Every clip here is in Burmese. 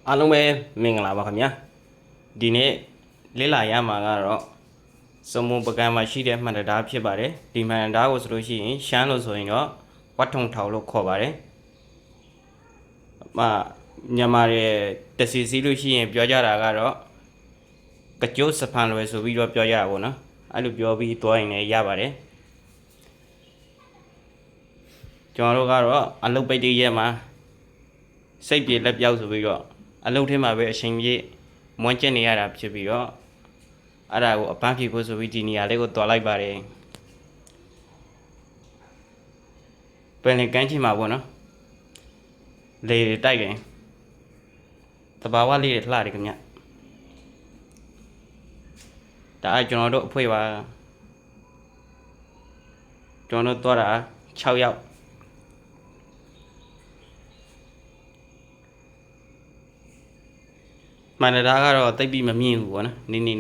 အားလုံးပဲမင်္ဂလာပါခင်ဗျာဒီနေ့လေ့လာရမှာကတော့စုံမပကံမှာရှိတဲ့မှန်တရားဖြစ်ပါတယ်ဒီမှန်တရားကိုဆိုလို့ရှိရင်ရှမ်းလို့ဆိုရင်တော့ဝတ်ထုံထောင်လို့ခေါ်ပါတယ်မြန်မာရဲ့တစီစီလို့ရှိရင်ပြောကြတာကတော့ကကြိုးစဖန်လွယ်ဆိုပြီးတော့ပြောကြတာပေါ့နော်အဲ့လိုပြောပြီးသွားရင်လည်းရပါတယ်ကျွန်တော်တို့ကတော့အလုပ်ပိတ်တည့်ရက်မှာစိတ်ပြေလက်ပြောက်ဆိုပြီးတော့အလုပ်ထဲမှာပဲအချိန်ကြီးမွန်းကျက်နေရတာဖြစ်ပြီးတော့အဲ့ဒါကိုအပန်းဖြေဖို့ဆိုပြီးဒီနေရာလေးကိုတွားလိုက်ပါတယ်ပင်လယ်ကမ်းခြေမှာပေါ့နော်လေတိုက်တယ်တဘာဝလေးတွေလှတယ်ခင်ဗျဒါအကျွန်တော်တို့အဖွဲ့ပါကျွန်တော်တို့တွားတာ6ယောက်မှန်တရားကတော့တိတ်ပြီးမမြင်ဘူးပေါ့နော်နေလေး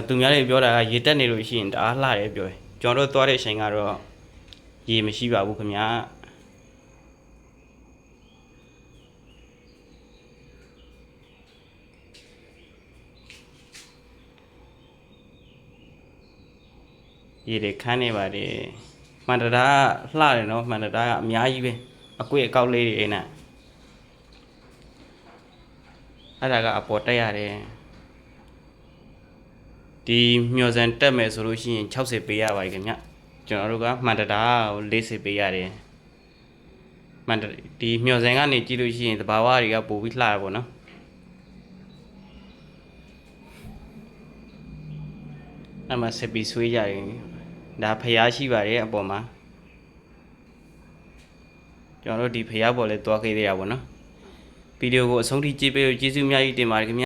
သူများတွေပြောတာကရေတက်နေလို့ရှိရင်တအားလှတယ်ပြောတယ်ကျွန်တော်တို့သွားတဲ့အချိန်ကတော့ရေမရှိပါဘူးခင်ဗျာရေတွေခန်းနေပါတယ်မှန်တရားလှတယ်နော်မှန်တရားကအများကြီးပဲအကွေ့အကောက်လေးတွေနဲ့အဲ့ဒါကအပေါ်တက်ရတယ်ဒီမျောစံတက်မယ်ဆိုလို့ရှိရင်60ပေးရပါတယ်ခင်ဗျကျွန်တော်တို့ကမှန်တရားကို40ပေးရတယ်မှန်ဒီမျောစံကနေကြည့်လို့ရှိရင်သဘာဝတွေကပိုပြီးလှရပါတော့အမှဆက်ပြီးဆွေးကြရင်ဒါဖျားရှိပါတယ်အပေါ်မှာကျွန်တော်တို့ဒီဖျားပေါ်လဲတွားခဲ့ရတာပေါ့နော်ဗီဒီယိုကိုအဆုံးထိကြည့်ပေးလို့ကျေးဇူးအများကြီးတင်ပါတယ်ခင်ဗျ